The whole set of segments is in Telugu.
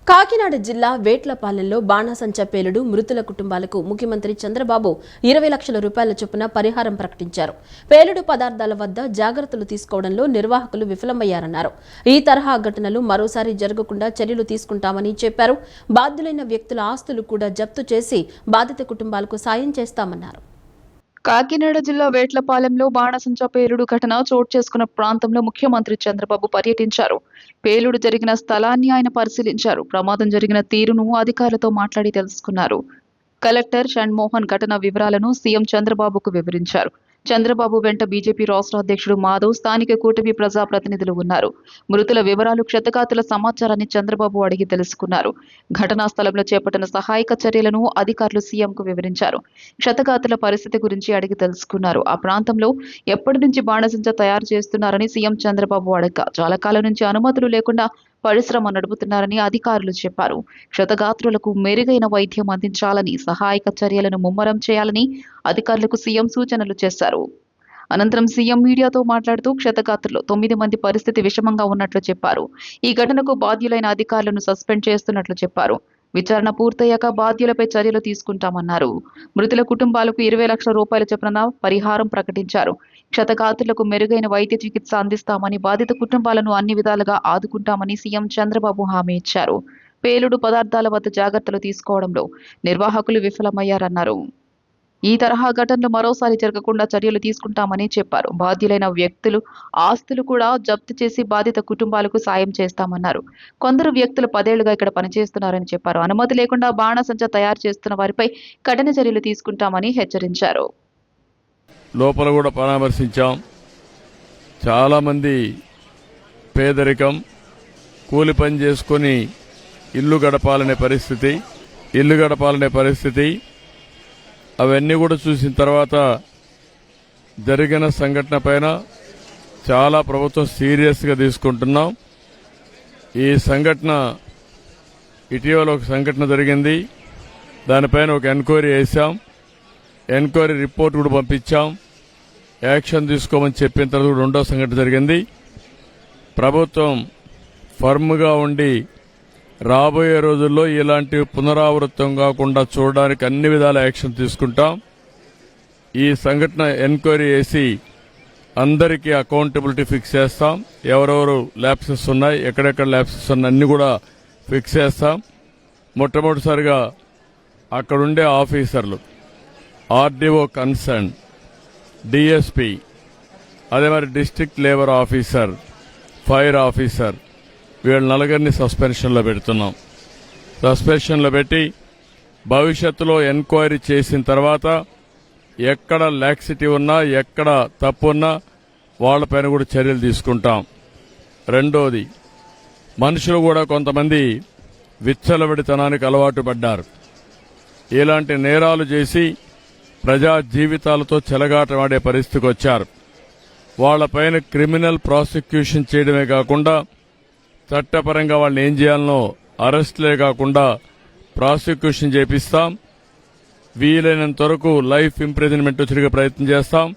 కాకినాడ జిల్లా వేట్లపాలెంలో బాణాసంచా పేలుడు మృతుల కుటుంబాలకు ముఖ్యమంత్రి చంద్రబాబు 20 లక్షల రూపాయల చొప్పున పరిహారం ప్రకటించారు. పేలుడు పదార్థాల వద్ద జాగ్రత్తలు తీసుకోవడంలో నిర్వాహకులు విఫలమయ్యారన్నారు. ఈ తరహా ఘటనలు మరోసారి జరగకుండా చర్యలు తీసుకుంటామని చెప్పారు. బాధ్యులైన వ్యక్తుల ఆస్తులు కూడా జప్తు చేసి బాధిత కుటుంబాలకు సాయం చేస్తామన్నారు. కాకినాడ జిల్లా వేట్లపాలెంలో బాణసంచా పేలుడు ఘటన చోటు చేసుకున్న ప్రాంతంలో ముఖ్యమంత్రి చంద్రబాబు పర్యటించారు. పేలుడు జరిగిన స్థలాన్ని ఆయన పరిశీలించారు. ప్రమాదం జరిగిన తీరును అధికారులతో మాట్లాడి తెలుసుకున్నారు. కలెక్టర్ షణ్మోహన్ ఘటన వివరాలను సీఎం చంద్రబాబుకు వివరించారు. చంద్రబాబు వెంట బీజేపీ రాష్ట్ర అధ్యక్షుడు మాధవ్, స్థానిక కూటమి ప్రజాప్రతినిధులు ఉన్నారు. మృతుల వివరాలు, క్షతగాతుల సమాచారాన్ని చంద్రబాబు అడిగి తెలుసుకున్నారు. ఘటనా స్థలంలో చేపట్టిన సహాయక చర్యలను అధికారులు సీఎంకు వివరించారు. క్షతగాతుల పరిస్థితి గురించి అడిగి తెలుసుకున్నారు. ఆ ప్రాంతంలో ఎప్పటి నుంచి బాణసంచా తయారు చేస్తున్నారని సీఎం చంద్రబాబు అడగ్గా, చాలా కాలం నుంచి అనుమతులు లేకుండా పరిశ్రమ నడుపుతున్నారని అధికారులు చెప్పారు. క్షతగాత్రులకు మెరుగైన వైద్యం అందించాలని, సహాయక చర్యలను ముమ్మరం చేయాలని అధికారులకు సీఎం సూచనలు చేశారు. అనంతరం సీఎం మీడియాతో మాట్లాడుతూ క్షతగాత్రులు 9 మంది పరిస్థితి విషమంగా ఉన్నట్లు చెప్పారు. ఈ ఘటనకు బాధ్యులైన అధికారులను సస్పెండ్ చేస్తున్నట్లు చెప్పారు. విచారణ పూర్తయ్యాక బాధ్యులపై చర్యలు తీసుకుంటామన్నారు. మృతుల కుటుంబాలకు 20 లక్షల రూపాయల చొప్పున పరిహారం ప్రకటించారు. క్షతగాత్రులకు మెరుగైన వైద్య చికిత్స అందిస్తామని, బాధిత కుటుంబాలను అన్ని విధాలుగా ఆదుకుంటామని సీఎం చంద్రబాబు హామీ ఇచ్చారు. పేలుడు పదార్థాల వద్ద జాగ్రత్తలు తీసుకోవడంలో నిర్వాహకులు విఫలమయ్యారన్నారు. ఈ తరహా ఘటనలు మరోసారి జరగకుండా చర్యలు తీసుకుంటామని చెప్పారు. బాధ్యులైన వ్యక్తులు ఆస్తులు కూడా జప్తు చేసి బాధిత కుటుంబాలకు సాయం చేస్తామన్నారు. కొందరు వ్యక్తులు 10 ఏళ్లుగా ఇక్కడ పనిచేస్తున్నారని చెప్పారు. అనుమతి లేకుండా బాణసంచా తయారు చేస్తున్న వారిపై కఠిన చర్యలు తీసుకుంటామని హెచ్చరించారు. లోపల కూడా పరామర్శించాం. చాలామంది పేదరికం, కూలి పని చేసుకొని ఇల్లు గడపాలనే పరిస్థితి అవన్నీ కూడా చూసిన తర్వాత జరిగిన సంఘటన పైన చాలా ప్రభుత్వం సీరియస్గా తీసుకుంటున్నాం. ఈ సంఘటన ఇటీవల ఒక సంఘటన జరిగింది. దానిపైన ఒక ఎంక్వైరీ వేశాం. ఎంక్వైరీ రిపోర్ట్ కూడా పంపించాం. యాక్షన్ తీసుకోమని చెప్పిన తర్వాత రెండో సంఘటన జరిగింది. ప్రభుత్వం ఫర్మ్గా ఉండి రాబోయే రోజుల్లో ఇలాంటి పునరావృతం కాకుండా చూడడానికి అన్ని విధాల యాక్షన్ తీసుకుంటాం. ఈ సంఘటన ఎంక్వైరీ చేసి అందరికీ అకౌంటబిలిటీ ఫిక్స్ చేస్తాం. ఎవరెవరు ల్యాప్సెస్ ఉన్నాయి, ఎక్కడెక్కడ ల్యాప్సెస్ ఉన్నాయి అన్ని కూడా ఫిక్స్ చేస్తాం. మొట్టమొదటిసారిగా అక్కడుండే ఆఫీసర్లు, ఆర్డీఓ కన్సర్న్, డిఎస్పీ, అదే మరి district labour officer, fire officer, వీళ్ళ నలుగురిని సస్పెన్షన్లో పెడుతున్నాం. సస్పెన్షన్లో పెట్టి భవిష్యత్తులో ఎంక్వైరీ చేసిన తర్వాత ఎక్కడ లాక్సిటీ ఉన్నా, ఎక్కడ తప్పు ఉన్నా వాళ్లపైన కూడా చర్యలు తీసుకుంటాం. రెండోది, మనుషులు కూడా కొంతమంది విచ్చలవిడితనానికి అలవాటు పడ్డారు. ఇలాంటి నేరాలు చేసి ప్రజా జీవితాలతో చెలగాటమాడే పరిస్థితికి వచ్చారు. వాళ్లపైన క్రిమినల్ ప్రాసిక్యూషన్ చేయడమే కాకుండా చట్టపరంగా వాళ్ళని ఏం చేయాలనో అరెస్టులే కాకుండా ప్రాసిక్యూషన్ చేపిస్తాం. వీలైనంత వరకు లైఫ్ ఇంప్రిజన్మెంట్ తిరిగే ప్రయత్నం చేస్తాం.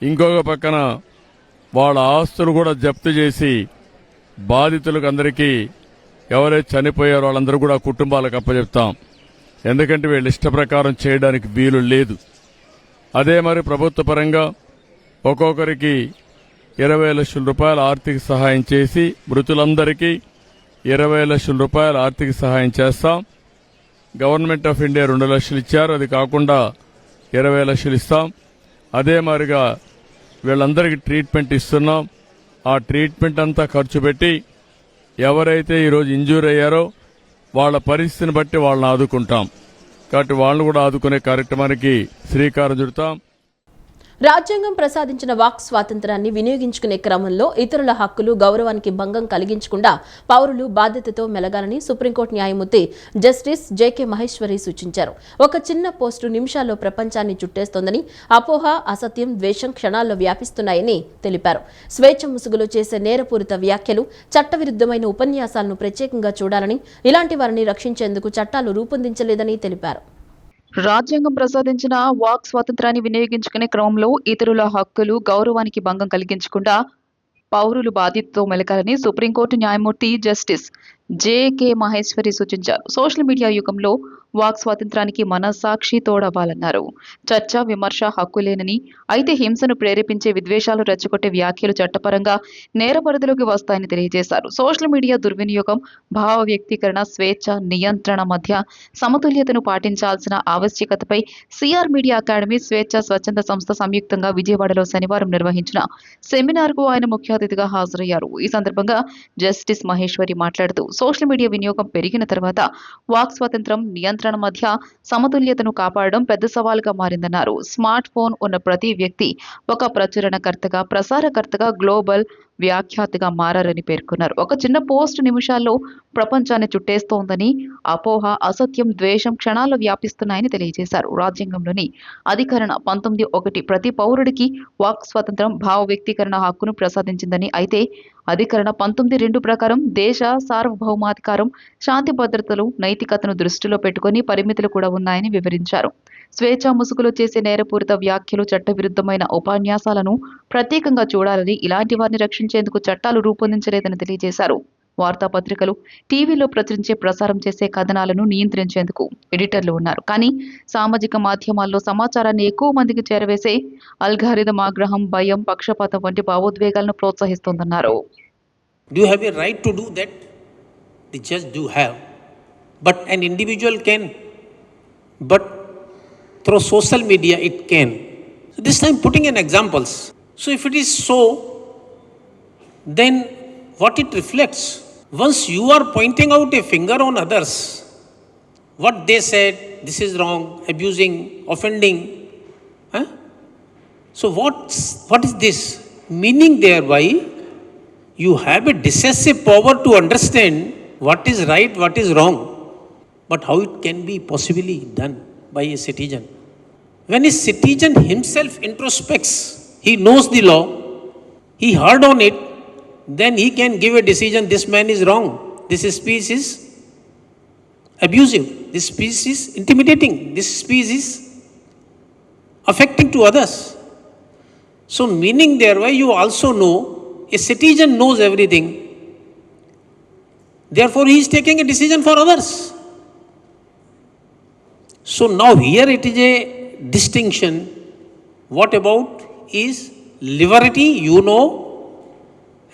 ఇంకొక పక్కన వాళ్ళ ఆస్తులు కూడా జప్తు చేసి బాధితులకు అందరికీ ఎవరైతే చనిపోయారో వాళ్ళందరూ కూడా కుటుంబాలకు అప్పచెప్తాం. ఎందుకంటే వీళ్ళ ఇష్ట ప్రకారం చేయడానికి వీలు లేదు. అదే మరి ప్రభుత్వ పరంగా ఒక్కొక్కరికి 20 లక్షల రూపాయల ఆర్థిక సహాయం చేసి మృతులందరికీ 20 లక్షల రూపాయల ఆర్థిక సహాయం చేస్తాం. గవర్నమెంట్ ఆఫ్ ఇండియా 2 లక్షలు ఇచ్చారు. అది కాకుండా 20 లక్షలు ఇస్తాం. అదే మాదిరిగా వీళ్ళందరికీ ట్రీట్మెంట్ ఇస్తున్నాం. ఆ ట్రీట్మెంట్ అంతా ఖర్చు పెట్టి ఎవరైతే ఈరోజు ఇంజూర్ అయ్యారో వాళ్ళ పరిస్థితిని బట్టి వాళ్ళని ఆదుకుంటాం. కాబట్టి వాళ్ళని కూడా ఆదుకునే కార్యక్రమానికి శ్రీకారం చుడతాం. రాజ్యాంగం ప్రసాదించిన వాక్ స్వాతంత్రాన్ని వినియోగించుకునే క్రమంలో ఇతరుల హక్కులు, గౌరవానికి భంగం కలిగించకుండా పౌరులు బాధ్యతతో మెలగాలని సుప్రీంకోర్టు న్యాయమూర్తి జస్టిస్ జేకే మహేశ్వరి సూచించారు. ఒక చిన్న పోస్టు నిమిషాల్లో ప్రపంచాన్ని చుట్టేస్తోందని, అపోహ, అసత్యం, ద్వేషం క్షణాల్లో వ్యాపిస్తున్నాయని తెలిపారు. స్వేచ్ఛ ముసుగులో చేసే నేరపూరిత వ్యాఖ్యలు, చట్టవిరుద్ధమైన ఉపన్యాసాలను ప్రత్యేకంగా చూడాలని, ఇలాంటి వారిని రక్షించేందుకు చట్టాలు రూపొందించలేదని తెలిపారు. రాజ్యాంగం ప్రసాదించిన వాక్ స్వాతంత్రాన్ని వినియోగించుకునే క్రమంలో ఇతరుల హక్కులు, గౌరవానికి భంగం కలిగించకుండా పౌరులు బాధ్యతతో మెలగాలని సుప్రీంకోర్టు న్యాయమూర్తి జస్టిస్ జేకే మహేశ్వరి సూచించారు. సోషల్ మీడియా యుగంలో వాక్ స్వాతంత్రానికి మనస్సాక్షి తోడవ్వాలన్నారు. చర్చ, విమర్శ హక్కు లేనని, అయితే హింసను ప్రేరేపించే, విద్వేషాలు రెచ్చగొట్టే వ్యాఖ్యలు చట్టపరంగా నేర పరిధిలోకి వస్తాయని తెలియజేశారు. సోషల్ మీడియా దుర్వినియోగం, భావ వ్యక్తీకరణ, స్వేచ్ఛ, నియంత్రణ మధ్య సమతుల్యతను పాటించాల్సిన ఆవశ్యకతపై సిఆర్ మీడియా అకాడమీ, స్వేచ్ఛ స్వచ్ఛంద సంస్థ సంయుక్తంగా విజయవాడలో శనివారం నిర్వహించిన సెమినార్కు ఆయన ముఖ్య అతిథిగా హాజరయ్యారు. ఈ సందర్భంగా జస్టిస్ మహేశ్వరి మాట్లాడుతూ సోషల్ మీడియా వినియోగం పెరిగిన తర్వాత వాక్ స్వాతంత్రం, నియంత్రణ మధ్య సమతుల్యతను కాపాడడం పెద్ద సవాలుగా మారిందన్నారు. స్మార్ట్ ఫోన్ ఉన్న ప్రతి వ్యక్తి ఒక ప్రచురణకర్తగా, ప్రసారకర్తగా, గ్లోబల్ వ్యాఖ్యాతగా మారారని పేర్కొన్నారు. ఒక చిన్న పోస్ట్ నిమిషాల్లో ప్రపంచాన్ని చుట్టేస్తోందని, అపోహ, అసత్యం, ద్వేషం క్షణాల్లో వ్యాపిస్తున్నాయని తెలియజేశారు. రాజ్యాంగంలోని అధికరణ 19(1) ప్రతి పౌరుడికి వాక్ స్వాతంత్రం, భావ వ్యక్తీకరణ హక్కును ప్రసాదించిందని, అయితే అధికరణ 19(2) ప్రకారం దేశ సార్వభౌమాధికారం, శాంతి భద్రతలు, నైతికతను దృష్టిలో పెట్టుకుని పరిమితులు కూడా ఉన్నాయని వివరించారు. స్వేచ్ఛా ముసుగులో చేసే నేరపూరిత వ్యాఖ్యలు, చట్టవిరుద్ధమైన ఉపన్యాసాలను ప్రత్యేకంగా చూడాలని, ఇలాంటి వారిని రక్షించేందుకు చట్టాలు రూపొందించలేదని తెలియజేశారు. వార్తాపత్రికలు, టీవీలో ప్రసారం చేసే కథనాలను నియంత్రించేందుకు ఎడిటర్లు ఉన్నారు. కానీ సామాజిక మాధ్యమాల్లో సమాచారాన్ని ఎక్కువ మందికి చేరవేసే అల్గారిథం ఆగ్రహం, భయం, పక్షపాతం వంటి భావోద్వేగాలను ప్రోత్సహిస్తోందన్నారు. Do you have a right to do that? The judge do have. But an individual can. But through social media it can. So this time putting in examples. So if it is so, then what it reflects? Once you are pointing out a finger on others, what they said, this is wrong, abusing, offending. Huh? So what is this? Meaning thereby, you have a decisive power to understand what is right, what is wrong. But how it can be possibly done by a citizen? When a citizen himself introspects, he knows the law, he heard on it, then he can give a decision, this man is wrong, this speech is abusive, this speech is intimidating, this speech is affecting to others. So meaning thereby you also know, a citizen knows everything, therefore he is taking a decision for others. So now here it is a distinction. What about is liberty, you know,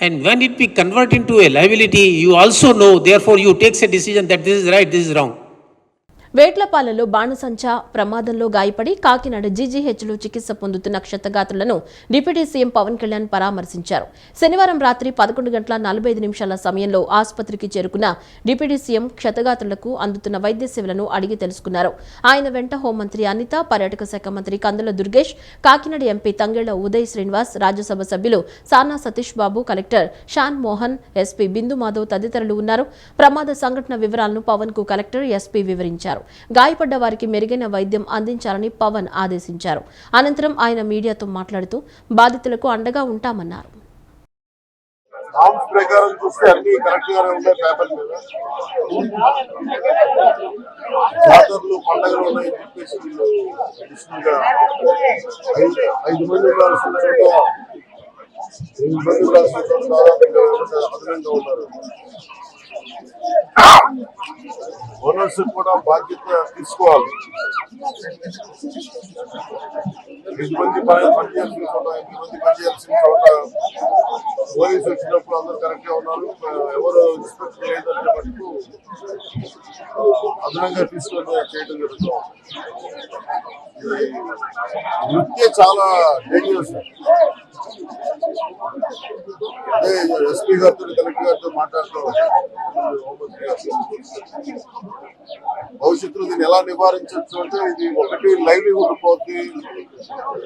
and when it be converted into a liability, you also know, therefore you takes a decision that this is right, this is wrong. వేట్లపాలెంలో బాణసంచా ప్రమాదంలో గాయపడి కాకినాడ జీజీహెచ్లో చికిత్స పొందుతున్న క్షతగాత్రులను డిప్యూటీ సీఎం పవన్ కళ్యాణ్ పరామర్శించారు. శనివారం రాత్రి 11:45 సమయంలో ఆసుపత్రికి చేరుకున్న డిప్యూటీ సీఎం క్షతగాత్రులకు అందుతున్న వైద్య సేవలను అడిగి తెలుసుకున్నారు. ఆయన వెంట హోంమంత్రి అనిత, పర్యాటక శాఖ మంత్రి కందుల దుర్గేష్, కాకినాడ ఎంపీ తంగెళ్ల ఉదయ్ శ్రీనివాస్, రాజ్యసభ సభ్యులు సానా సతీష్ బాబు, కలెక్టర్ షాన్ మోహన్, ఎస్పీ బిందు మాధవ్ తదితరులు ఉన్నారు. ప్రమాద సంఘటన వివరాలను పవన్ కు కలెక్టర్, ఎస్పీ వివరించారు. గాయపడ్డ వారికి మెరుగైన వైద్యం అందించాలని పవన్ ఆదేశించారు. అనంతరం ఆయన మీడియాతో మాట్లాడుతూ బాధితులకు అండగా ఉంటామన్నారు. జాతరలు, పండుగలు ఉన్నాయని చెప్పేసి వీళ్ళు అడిషనల్గా 5 మంది ఉండాల్సిన చోట 8 మంది ఉండాల్సిన చోట దాదాపుగా అదనంగా ఉన్నారు. ఓనర్స్ కూడా బాధ్యత తీసుకోవాలి. 8 మంది పనిచేయాల్సిన చోట, 8 మంది పనిచేయాల్సిన చోట పోలీసు వచ్చినప్పుడు అందరూ కరెక్ట్గా ఉన్నారు. ఎవరు ఇన్స్పెక్టర్ లేదంటే మటుకు అదనంగా తీసుకొని చేయడం జరుగుతుంది. వృత్తి చాలా డేంజరస్. అదే ఎస్పీ గారితో, కలెక్టర్ గారితో మాట్లాడుతూ భవిష్యత్తులో దీన్ని ఎలా నివారించవచ్చు అంటే, ఇది ఒకటి లైవ్లీహుడ్ పోతే,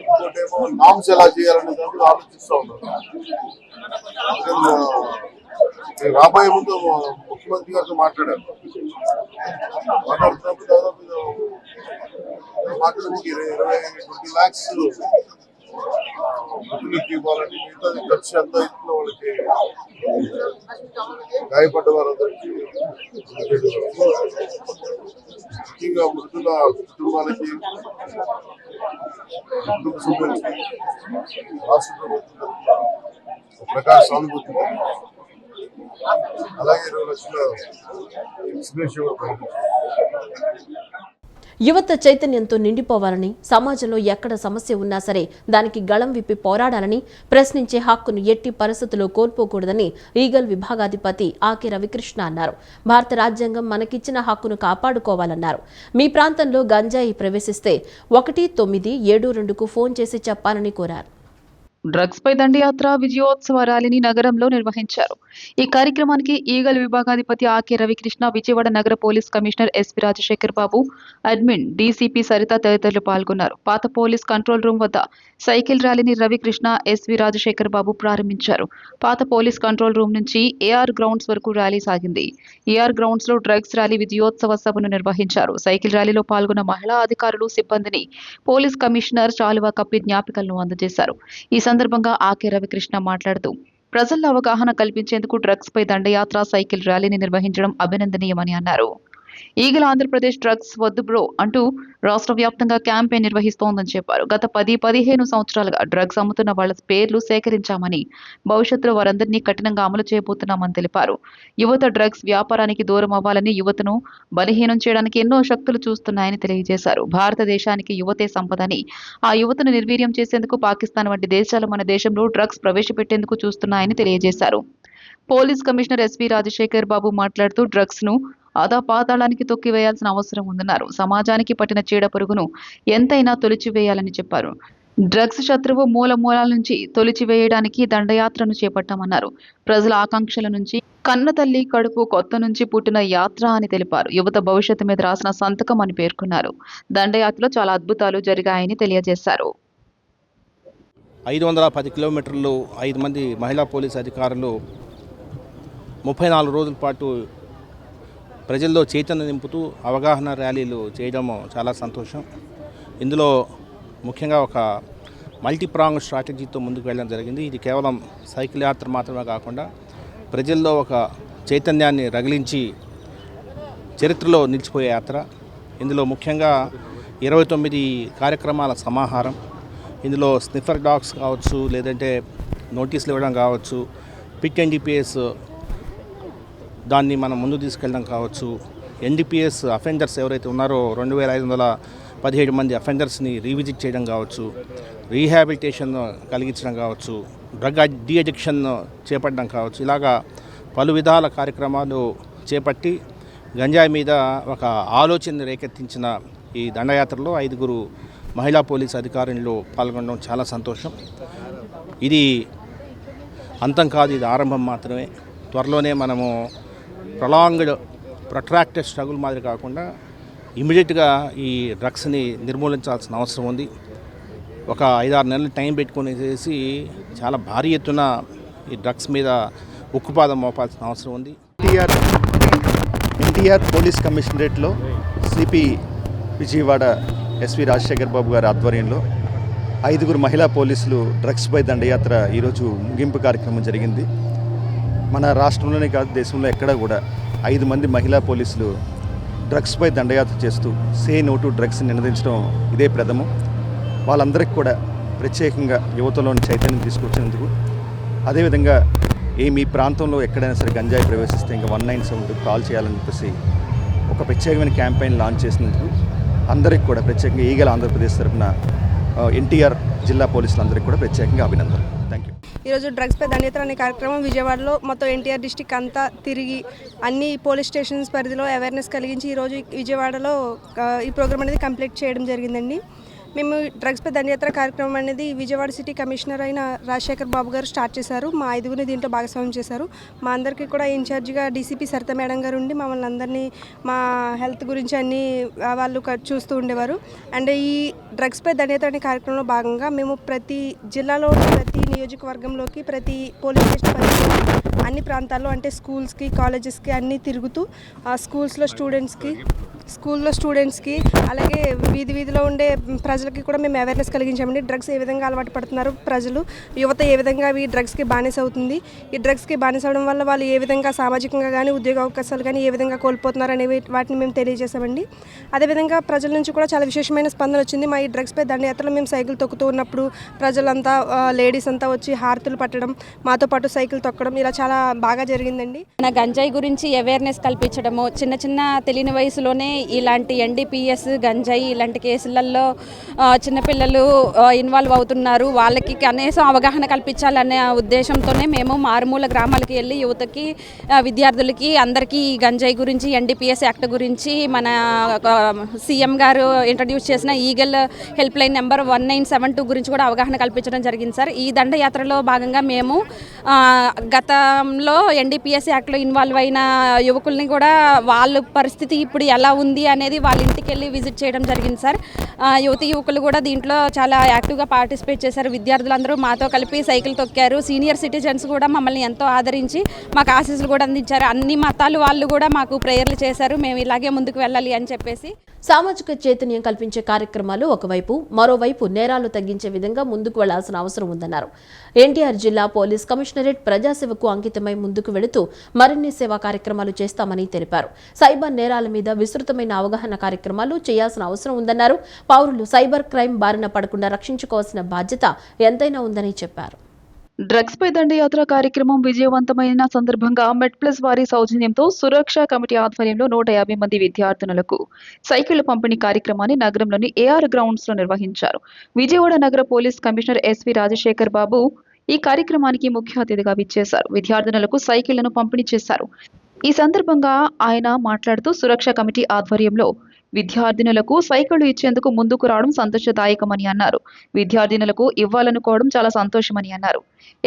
ఇంకోటేమో నామ్స్ ఎలా చేయాలనే దాన్ని ఆలోచిస్తూ ఉన్నారు. రాబోయే ముందు ముఖ్యమంత్రి గారితో మాట్లాడారు. మాట్లాడుతున్నప్పుడు దాదాపు మాట్లాడడానికి 20 lakhs వృద్ధులకి ఇవ్వాలని, మిగతా ఖర్చు ఎంత అవుతుందో వాళ్ళకి గాయపడ్డ వారందరికీ ముఖ్యంగా మృతుల కుటుంబాలకి, కుటుంబ సభ్యులకి రాష్ట్ర ప్రభుత్వం ప్రకాశ సానుభూతి అలాగే 20 లక్షల ఎక్స్ప్రెస్ కూడా ప్రకటించారు. యువత చైతన్యంతో నిండిపోవాలని, సమాజంలో ఎక్కడ సమస్య ఉన్నా సరే దానికి గళం విప్పి పోరాడాలని, ప్రశ్నించే హక్కును ఎట్టి పరిస్థితుల్లో కోల్పోకూడదని ఈగల్ విభాగాధిపతి ఆకే రవికృష్ణ అన్నారు. భారత రాజ్యాంగం మనకిచ్చిన హక్కును కాపాడుకోవాలన్నారు. మీ ప్రాంతంలో గంజాయి ప్రవేశిస్తే 1972కు ఫోన్ చేసి చెప్పాలని కోరారు. డ్రగ్స్ పై దండయాత్ర విజయోత్సవ ర్యాలీని నగరంలో నిర్వహించారు. ఈ కార్యక్రమానికి ఈగల్ విభాగాధిపతి ఆకే రవికృష్ణ, విజయవాడ నగర పోలీస్ కమిషనర్ ఎస్వి రాజశేఖర్ బాబు, అడ్మిన్ డీసీపీ సరిత తదితరులు పాల్గొన్నారు. పాత పోలీస్ కంట్రోల్ రూమ్ వద్ద సైకిల్ ర్యాలీని రవికృష్ణ, ఎస్వి రాజశేఖర్ బాబు ప్రారంభించారు. పాత పోలీస్ కంట్రోల్ రూమ్ నుంచి ఏఆర్ గ్రౌండ్స్ వరకు ర్యాలీ సాగింది. ఏఆర్ గ్రౌండ్స్ లో డ్రగ్స్ ర్యాలీ విజయోత్సవ సభను నిర్వహించారు. సైకిల్ ర్యాలీలో పాల్గొన్న మహిళా అధికారులు, సిబ్బందిని పోలీస్ కమిషనర్ చాలువా కప్పి జ్ఞాపికలను అందజేశారు. ఈ సందర్భంగా ఆకే రవికృష్ణ మాట్లాడుతూ, ప్రజల్లో అవగాహన కల్పించేందుకు డ్రగ్స్ పై దండయాత్ర, సైకిల్ ర్యాలీని నిర్వహించడం అభినందనీయమని అన్నారు. ఈగల్ ఆంధ్రప్రదేశ్ డ్రగ్స్ వద్దు బ్రో అంటూ రాష్ట్ర వ్యాప్తంగా క్యాంపెయిన్ నిర్వహిస్తోందని చెప్పారు. గత 10-15 సంవత్సరాలుగా డ్రగ్స్ అమ్ముతున్న వాళ్ల పేర్లు సేకరించామని, భవిష్యత్తులో వారందరినీ కఠినంగా అమలు చేయబోతున్నామని తెలిపారు. యువత డ్రగ్స్ వ్యాపారానికి దూరం అవ్వాలని, యువతను బలహీనం చేయడానికి ఎన్నో శక్తులు చూస్తున్నాయని తెలియజేశారు. భారతదేశానికి యువతే సంపదని, ఆ యువతను నిర్వీర్యం చేసేందుకు పాకిస్తాన్ వంటి దేశాలు మన దేశంలో డ్రగ్స్ ప్రవేశపెట్టేందుకు చూస్తున్నాయని తెలియజేశారు. పోలీస్ కమిషనర్ ఎస్వి రాజశేఖర్ బాబు మాట్లాడుతూ, డ్రగ్స్ ను పాతాళానికి తొక్కివేయాల్సిన అవసరం ఉందన్నారు. సమాజానికి పట్టిన చీడ పురుగును ఎంతైనా తొలిచివేయాలని చెప్పారు. డ్రగ్స్ శత్రువు మూలాల నుంచి తొలిచివేయడానికి దండయాత్రను చేపట్టామన్నారు. ప్రజల ఆకాంక్షల నుంచి, కన్న తల్లి కడుపు కొత్త నుంచి పుట్టిన యాత్ర అని తెలిపారు. యువత భవిష్యత్తు మీద రాసిన సంతకం అని పేర్కొన్నారు. దండయాత్రలో చాలా అద్భుతాలు జరిగాయని తెలియజేశారు. 510 కిలోమీటర్లు 5 మంది మహిళా పోలీస్ అధికారులు 34 రోజుల పాటు ప్రజల్లో చైతన్యం నింపుతూ అవగాహన ర్యాలీలు చేయడం చాలా సంతోషం. ఇందులో ముఖ్యంగా ఒక మల్టీప్రాంగ్ స్ట్రాటజీతో ముందుకు వెళ్ళడం జరిగింది. ఇది కేవలం సైకిల్ యాత్ర మాత్రమే కాకుండా ప్రజల్లో ఒక చైతన్యాన్ని రగిలించి చరిత్రలో నిలిచిపోయే యాత్ర. ఇందులో ముఖ్యంగా 29 కార్యక్రమాల సమాహారం. ఇందులో స్నిఫర్ డాగ్స్ కావచ్చు, లేదంటే నోటీసులు ఇవ్వడం కావచ్చు, పిట్ ఎన్డీపీఎస్ దాన్ని మనం ముందు తీసుకెళ్ళడం కావచ్చు, ఎన్డీపీఎస్ అఫెండర్స్ ఎవరైతే ఉన్నారో 2517 మంది అఫెండర్స్ని రీవిజిట్ చేయడం కావచ్చు, రీహాబిలిటేషన్ కలిగించడం కావచ్చు, డ్రగ్ డీ అడిక్షన్ చేపట్టడం కావచ్చు, ఇలాగా పలు విధాల కార్యక్రమాలు చేపట్టి గంజాయి మీద ఒక ఆలోచన రేకెత్తించిన ఈ దండయాత్రలో 5 మహిళా పోలీస్ అధికారులు పాల్గొనడం చాలా సంతోషం. ఇది అంతం కాదు, ఇది ఆరంభం మాత్రమే. త్వరలోనే మనము ప్రొట్రాక్టెడ్ స్ట్రగుల్ మాదిరి కాకుండా ఇమీడియట్గా ఈ డ్రగ్స్ని నిర్మూలించాల్సిన అవసరం ఉంది. ఒక 5-6 నెలలు టైం పెట్టుకునేసి చాలా భారీ ఎత్తున ఈ డ్రగ్స్ మీద ఉక్కుపాదం మోపాల్సిన అవసరం ఉంది. ఎన్టీఆర్ పోలీస్ కమిషనరేట్లో సిపి విజయవాడ ఎస్వి రాజశేఖర్ బాబు గారి ఆధ్వర్యంలో 5 మహిళా పోలీసులు డ్రగ్స్పై దండయాత్ర ఈరోజు ముగింపు కార్యక్రమం జరిగింది. మన రాష్ట్రంలోనే కాదు, దేశంలో ఎక్కడ కూడా 5 మంది మహిళా పోలీసులు డ్రగ్స్పై దండయాత్ర చేస్తూ సే నో టు డ్రగ్స్ నినదించడం ఇదే ప్రథమం. వాళ్ళందరికీ కూడా ప్రత్యేకంగా యువతలోని చైతన్యం తీసుకొచ్చినందుకు, అదేవిధంగా మీ ప్రాంతంలో ఎక్కడైనా సరే గంజాయి ప్రవేశిస్తే ఇంకా 197 కాల్ చేయాలని చెప్పేసి ఒక ప్రత్యేకమైన క్యాంపెయిన్ లాంచ్ చేసినందుకు అందరికి కూడా ప్రత్యేకంగా ఈగల్ ఆంధ్రప్రదేశ్ తరఫున ఎన్టీఆర్ జిల్లా పోలీసులందరికీ కూడా ప్రత్యేకంగా అభినందనలు. Thank you. ఈరోజు డ్రగ్స్ పై దండయాత్ర అనే కార్యక్రమం విజయవాడలో మొత్తం ఎన్టీఆర్ డిస్టిక్ అంతా తిరిగి అన్ని పోలీస్ స్టేషన్స్ పరిధిలో అవేర్నెస్ కలిగించి ఈరోజు విజయవాడలో ఈ ప్రోగ్రామ్ అనేది కంప్లీట్ చేయడం జరిగిందండి. మేము డ్రగ్స్ పై దండయాత్ర కార్యక్రమం అనేది విజయవాడ సిటీ కమిషనర్ అయిన రాజశేఖర్ బాబు గారు స్టార్ట్ చేశారు. మా 5 దీంట్లో భాగస్వామ్యం చేశారు. మా అందరికీ కూడా ఇన్ఛార్జిగా డీసీపీ సరిత మేడం గారు ఉండి మమ్మల్ని అందరినీ మా హెల్త్ గురించి అన్ని వాళ్ళు చూస్తూ ఉండేవారు. అండ్ ఈ డ్రగ్స్ పై దండయాత్ర అనే కార్యక్రమంలో భాగంగా మేము ప్రతి జిల్లాలో ప్రతి నియోజకవర్గంలోకి ప్రతి పోలీస్ స్టేషన్ పరిధిలో అన్ని ప్రాంతాల్లో అంటే స్కూల్స్కి, కాలేజెస్కి అన్నీ తిరుగుతూ స్కూల్స్లో స్టూడెంట్స్కి స్కూల్లో స్టూడెంట్స్కి అలాగే వీధిలో ఉండే ప్రజలకి కూడా మేము అవేర్నెస్ కలిగించామండి. డ్రగ్స్ ఏ విధంగా అలవాటు పడుతున్నారు ప్రజలు, యువత ఏ విధంగా ఈ డ్రగ్స్కి బానిస అవుతుంది, ఈ డ్రగ్స్కి బానిస అవడం వల్ల వాళ్ళు ఏ విధంగా సామాజికంగా కానీ ఉద్యోగ అవకాశాలు కానీ ఏ విధంగా కోల్పోతున్నారు అనేవి వాటిని మేము తెలియజేసామండి. అదేవిధంగా ప్రజల నుంచి కూడా చాలా విశేషమైన స్పందన వచ్చింది. మా ఈ డ్రగ్స్పై దండయాత్రలో మేము సైకిల్ తొక్కుతూ ఉన్నప్పుడు ప్రజలంతా లేడీస్ అంతా వచ్చి హారతులు పట్టడం, మాతో పాటు సైకిల్ తొక్కడం ఇలా చాలా బాగా జరిగిందండి. మన గంజాయి గురించి అవేర్నెస్ కల్పించడము, చిన్న తెలియని వయసులోనే ఇలాంటి ఎన్డీపీఎస్ గంజాయి ఇలాంటి కేసులలో చిన్నపిల్లలు ఇన్వాల్వ్ అవుతున్నారు, వాళ్ళకి కనీసం అవగాహన కల్పించాలనే ఉద్దేశంతోనే మేము మారుమూల గ్రామాలకు వెళ్ళి యువతకి విద్యార్థులకి అందరికీ గంజాయి గురించి ఎన్డీపీఎస్ యాక్ట్ గురించి మన సీఎం గారు ఇంట్రడ్యూస్ చేసిన ఈగల్ హెల్ప్ లైన్ నెంబర్ 1972 గురించి కూడా అవగాహన కల్పించడం జరిగింది సార్. ఈ దండయాత్రలో భాగంగా మేము గతంలో ఎన్డీపీఎస్ యాక్ట్లో ఇన్వాల్వ్ అయిన యువకుల్ని కూడా వాళ్ళ పరిస్థితి ఇప్పుడు ఎలా ఉంది అనేది వాళ్ళ ఇంటికి వెళ్ళి విజిట్ చేయడం జరిగింది సార్. యువకులు కూడా దీంట్లో చాలా యాక్టివ్గా పార్టిసిపేట్ చేశారు. విద్యార్థులందరూ మాతో కలిపి సైకిల్ తొక్కారు. సీనియర్ సిటిజన్స్ కూడా మమ్మల్ని ఎంతో ఆదరించి మాకు ఆశీస్సులు కూడా అందించారు. అన్ని మతాలు వాళ్ళు కూడా మాకు ప్రేయర్లు చేశారు, మేము ఇలాగే ముందుకు వెళ్ళాలి అని చెప్పేసి. సామాజిక చైతన్యం కల్పించే కార్యక్రమాలు ఒకవైపు, మరోవైపు నేరాలు తగ్గించే విధంగా ముందుకు వెళ్లాల్సిన అవసరం ఉందన్నారు. ఎన్టీఆర్ జిల్లా పోలీస్ కమిషనరేట్ ప్రజాసేవకు అంకితమై ముందుకు వెళుతూ మరిన్ని సేవా కార్యక్రమాలు చేస్తామని తెలిపారు. సైబర్ నేరాల మీద విస్తృతమైన అవగాహన కార్యక్రమాలు చేయాల్సిన అవసరం ఉందన్నారు. పౌరులు సైబర్ క్రైమ్ బారిన పడకుండా రక్షించుకోవాల్సిన బాధ్యత ఎంతైనా ఉందని చెప్పారు. డ్రగ్స్ పై దండయాత్ర కార్యక్రమం విజయవంతమైన సందర్భంగా మెడ్ప్లస్ వారి సౌజన్యంతో సురక్ష కమిటీ ఆధ్వర్యంలో 150 మంది విద్యార్థినులకు సైకిళ్ల పంపిణీ కార్యక్రమాన్ని నగరంలోని ఏఆర్ గ్రౌండ్స్ లో నిర్వహించారు. విజయవాడ నగర పోలీస్ కమిషనర్ ఎస్వి రాజశేఖర్ బాబు ఈ కార్యక్రమానికి ముఖ్య అతిథిగా విచ్చేశారు. విద్యార్థినులకు సైకిళ్లను పంపిణీ చేశారు. ఈ సందర్భంగా ఆయన మాట్లాడుతూ సురక్ష కమిటీ ఆధ్వర్యంలో విద్యార్థినులకు సైకిళ్లు ఇచ్చేందుకు ముందుకు రావడం సంతోషదాయకమని అన్నారు. విద్యార్థినులకు ఇవ్వాలనుకోవడం చాలా సంతోషమని అన్నారు.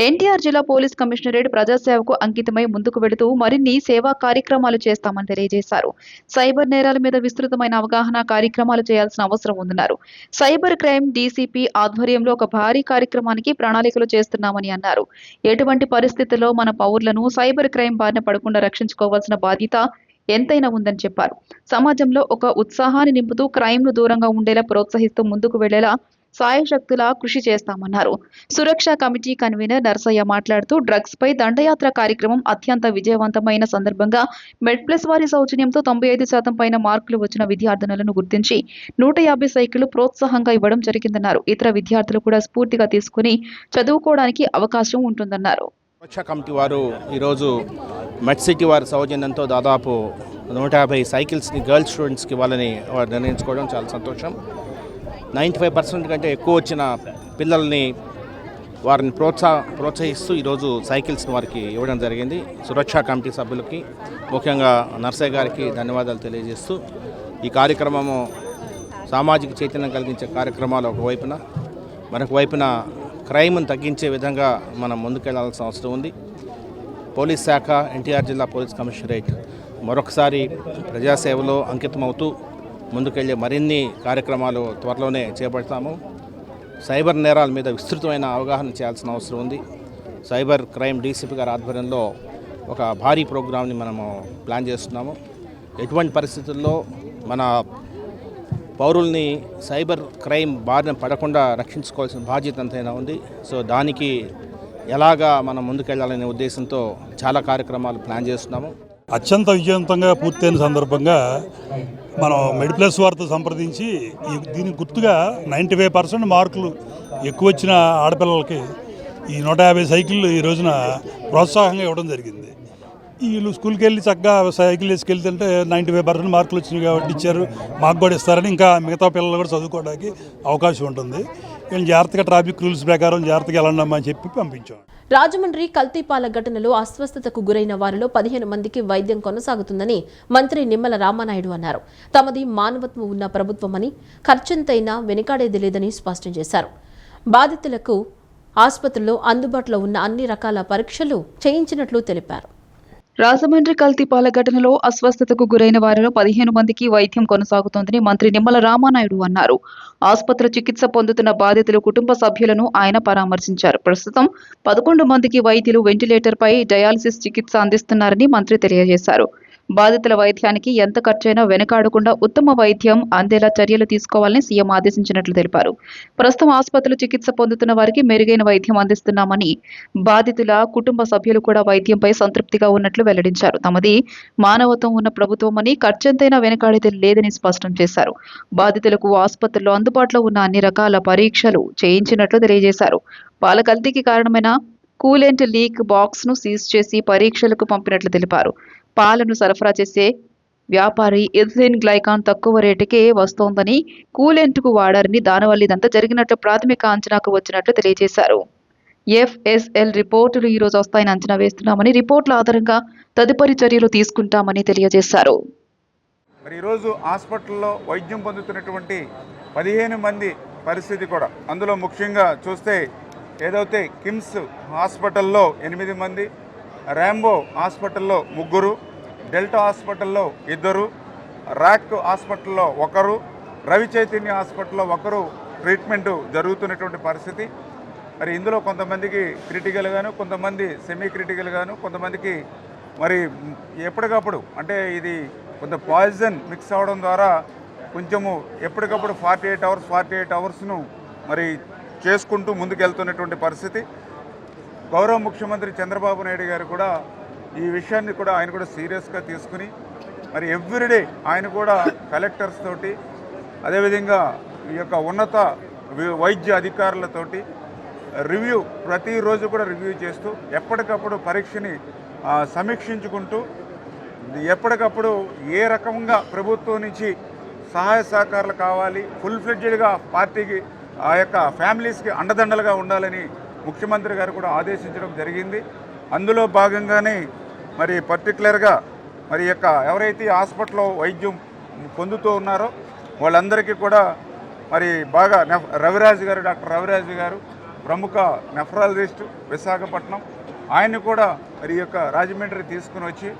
ఎన్టీఆర్ జిల్లా పోలీస్ కమిషనరేట్ ప్రజాసేవకు అంకితమై ముందుకు వెళుతూ మరిన్ని సేవా కార్యక్రమాలు చేస్తామని తెలియజేశారు. సైబర్ నేరాల మీద విస్తృతమైన అవగాహన కార్యక్రమాలు చేయాల్సిన అవసరం ఉందన్నారు. సైబర్ క్రైమ్ డీసీపీ ఆధ్వర్యంలో ఒక భారీ కార్యక్రమానికి ప్రణాళికలు చేస్తున్నామని అన్నారు. ఎటువంటి పరిస్థితుల్లో మన పౌరులను సైబర్ క్రైమ్ బారిన పడకుండా రక్షించుకోవాల్సిన బాధ్యత ఎంతైనా ఉందని చెప్పారు. సమాజంలో ఒక ఉత్సాహాన్ని నింపుతూ క్రైమ్ను దూరంగా ఉండేలా ప్రోత్సహిస్తూ ముందుకు వెళ్లేలా సాయశక్తులా కృషి చేస్తామన్నారు. సురక్ష కమిటీ కన్వీనర్ నర్సయ్య మాట్లాడుతూ డ్రగ్స్ పై దండయాత్ర కార్యక్రమం అత్యంత విజయవంతమైన సందర్భంగా మెడ్ప్లస్ వారి సౌజన్యంతో 95% పైన మార్కులు వచ్చిన విద్యార్థినులను గుర్తించి 150 సైకిళ్లు ప్రోత్సాహంగా ఇవ్వడం జరిగిందన్నారు. ఇతర విద్యార్థులు కూడా స్ఫూర్తిగా తీసుకుని చదువుకోవడానికి అవకాశం ఉంటుందన్నారు. సురక్ష కమిటీ వారు ఈరోజు మెడ్ సిటీ వారి సౌజన్యంతో దాదాపు 150 సైకిల్స్ని గర్ల్స్ స్టూడెంట్స్కి ఇవ్వాలని వారు నిర్ణయించుకోవడం చాలా సంతోషం. 95% కంటే ఎక్కువ వచ్చిన పిల్లల్ని వారిని ప్రోత్సహిస్తూ ఈరోజు సైకిల్స్ని వారికి ఇవ్వడం జరిగింది. సురక్షా కమిటీ సభ్యులకి ముఖ్యంగా నర్సయ్య గారికి ధన్యవాదాలు తెలియజేస్తూ ఈ కార్యక్రమము సామాజిక చైతన్యం కలిగించే కార్యక్రమాలు ఒకవైపున, మరొక వైపున క్రైమ్ను తగ్గించే విధంగా మనం ముందుకెళ్లాల్సిన అవసరం ఉంది. పోలీస్ శాఖ, ఎన్టీఆర్ జిల్లా పోలీస్ కమిషనరేట్ మరొకసారి ప్రజాసేవలో అంకితమవుతూ ముందుకెళ్లే మరిన్ని కార్యక్రమాలు త్వరలోనే చేపడతాము. సైబర్ నేరాల మీద విస్తృతమైన అవగాహన చేయాల్సిన అవసరం ఉంది. సైబర్ క్రైమ్ డీసీపీ గారి ఆధ్వర్యంలో ఒక భారీ ప్రోగ్రామ్ని మనము ప్లాన్ చేస్తున్నాము. ఎటువంటి పరిస్థితుల్లో మన పౌరుల్ని సైబర్ క్రైమ్ బారిన పడకుండా రక్షించుకోవాల్సిన బాధ్యత ఎంతైనా ఉంది. సో దానికి ఎలాగా మనం ముందుకెళ్లాలనే ఉద్దేశంతో చాలా కార్యక్రమాలు ప్లాన్ చేస్తున్నాము. అత్యంత విజయవంతంగా పూర్తయిన సందర్భంగా మనం మెడ్ప్లస్ వారితో సంప్రదించి దీనికి గుర్తుగా 95% మార్కులు ఎక్కువ వచ్చిన ఆడపిల్లలకి ఈ 150 సైకిళ్ళు ఈ రోజున ప్రోత్సాహంగా ఇవ్వడం జరిగింది. వీళ్ళు స్కూల్కి వెళ్ళి చక్కగా సైకిల్ వేసుకెళ్తుంటే 95% మార్కులు వచ్చినాయి కాబట్టి ఇచ్చారు, మాకు కూడా ఇస్తారని ఇంకా మిగతా పిల్లలు కూడా చదువుకోవడానికి అవకాశం ఉంటుంది. వీళ్ళు జాగ్రత్తగా ట్రాఫిక్ రూల్స్ ప్రకారం జాగ్రత్తగా వెళ్ళండమ్మా అని చెప్పి పంపించాం. రాజమండ్రి కల్తీపాల ఘటనలో అస్వస్థతకు గురైన వారిలో 15 మందికి వైద్యం కొనసాగుతుందని మంత్రి నిమ్మల రామానాయుడు అన్నారు. తమది మానవత్వం ఉన్న ప్రభుత్వమని, ఖర్చెంతైనా వెనుకాడేది లేదని స్పష్టం చేశారు. బాధితులకు ఆసుపత్రుల్లో అందుబాటులో ఉన్న అన్ని రకాల పరీక్షలు చేయించినట్లు తెలిపారు. రాజమండ్రి కల్తీపాల ఘటనలో అస్వస్థతకు గురైన వారిలో 15 మందికి వైద్యం కొనసాగుతోందని మంత్రి నిమ్మల రామానాయుడు అన్నారు. ఆసుపత్రి చికిత్స పొందుతున్న బాధితుల కుటుంబ సభ్యులను ఆయన పరామర్శించారు. ప్రస్తుతం 11 మందికి వైద్యులు వెంటిలేటర్పై డయాలసిస్ చికిత్స అందిస్తున్నారని మంత్రి తెలియజేశారు. బాధితుల వైద్యానికి ఎంత ఖర్చైనా వెనకాడకుండా ఉత్తమ వైద్యం అందేలా చర్యలు తీసుకోవాలని సీఎం ఆదేశించినట్లు తెలిపారు. ప్రస్తుతం ఆసుపత్రిలో చికిత్స పొందుతున్న వారికి మెరుగైన వైద్యం అందిస్తున్నామని, బాధితుల కుటుంబ సభ్యులు కూడా వైద్యంపై సంతృప్తిగా ఉన్నట్లు వెల్లడించారు. తమది మానవత్వం ఉన్న ప్రభుత్వమని, ఖర్చెంతైనా వెనకాడేది లేదని స్పష్టం చేశారు. బాధితులకు ఆసుపత్రిలో అందుబాటులో ఉన్న అన్ని రకాల పరీక్షలు చేయించినట్లు తెలియజేశారు. పాల కల్తీకి కారణమైన కూలెంట్ లీక్ బాక్స్ ను సీజ్ చేసి పరీక్షలకు పంపినట్లు తెలిపారు. పాలను సరఫరా చేసే వ్యాపారి ఇథిలిన్ గ్లైకాన్ తక్కువ రేటుకే వస్తోందని, కూలెంట్ కు వాడారని, దానివల్ల ఇదంతా జరిగినట్లు ప్రాథమిక అంచనాకు వచ్చినట్లు తెలియజేశారు. FSL రిపోర్టులు ఈ రోజు వస్తాయని అంచనా వేస్తున్నామని, రిపోర్టుల ఆధారంగా తదుపరి చర్యలు తీసుకుంటామని తెలియజేశారు. మరి ఈరోజు హాస్పిటల్లో వైద్యం పొందుతున్నటువంటి 15 మంది పరిస్థితి కూడా, అందులో ముఖ్యంగా చూస్తే ఏదైతే కిమ్స్ హాస్పిటల్లో 8 మంది, ర్యాంబో హాస్పిటల్లో 3, డెల్టా హాస్పిటల్లో 2, రాక్ హాస్పిటల్లో 1, రవి చైతన్య హాస్పిటల్లో 1 ట్రీట్మెంటు జరుగుతున్నటువంటి పరిస్థితి. మరి ఇందులో కొంతమందికి క్రిటికల్గాను, కొంతమంది సెమీ క్రిటికల్గాను, కొంతమందికి మరి ఎప్పటికప్పుడు అంటే ఇది కొంత పాయిజన్ మిక్స్ అవ్వడం ద్వారా కొంచెము ఎప్పటికప్పుడు 48 అవర్స్ను మరి చేసుకుంటూ ముందుకెళ్తున్నటువంటి పరిస్థితి. గౌరవ ముఖ్యమంత్రి చంద్రబాబు నాయుడు గారు కూడా ఈ విషయాన్ని కూడా ఆయన కూడా సీరియస్గా తీసుకుని మరి ఎవ్రీడే ఆయన కూడా కలెక్టర్స్ తోటి, అదేవిధంగా ఈ యొక్క ఉన్నత వైద్య అధికారులతోటి ప్రతిరోజు కూడా రివ్యూ చేస్తూ ఎప్పటికప్పుడు పరీక్షని సమీక్షించుకుంటూ ఎప్పటికప్పుడు ఏ రకంగా ప్రభుత్వం నుంచి సహాయ సహకారాలు కావాలి, ఫుల్ ఫ్లెడ్జెడ్గా పార్టీకి ఆ యొక్క ఫ్యామిలీస్కి అండదండలుగా ఉండాలని ముఖ్యమంత్రి గారు కూడా ఆదేశించడం జరిగింది. అందులో భాగంగానే మరి పర్టికులర్గా మరి యొక్క ఎవరైతే హాస్పిటల్లో వైద్యం పొందుతూ ఉన్నారో వాళ్ళందరికీ కూడా మరి బాగా డాక్టర్ రవిరాజు గారు ప్రముఖ నెఫ్రాలజిస్టు విశాఖపట్నం, ఆయన్ని కూడా మరి యొక్క రాజమండ్రి తీసుకుని వచ్చి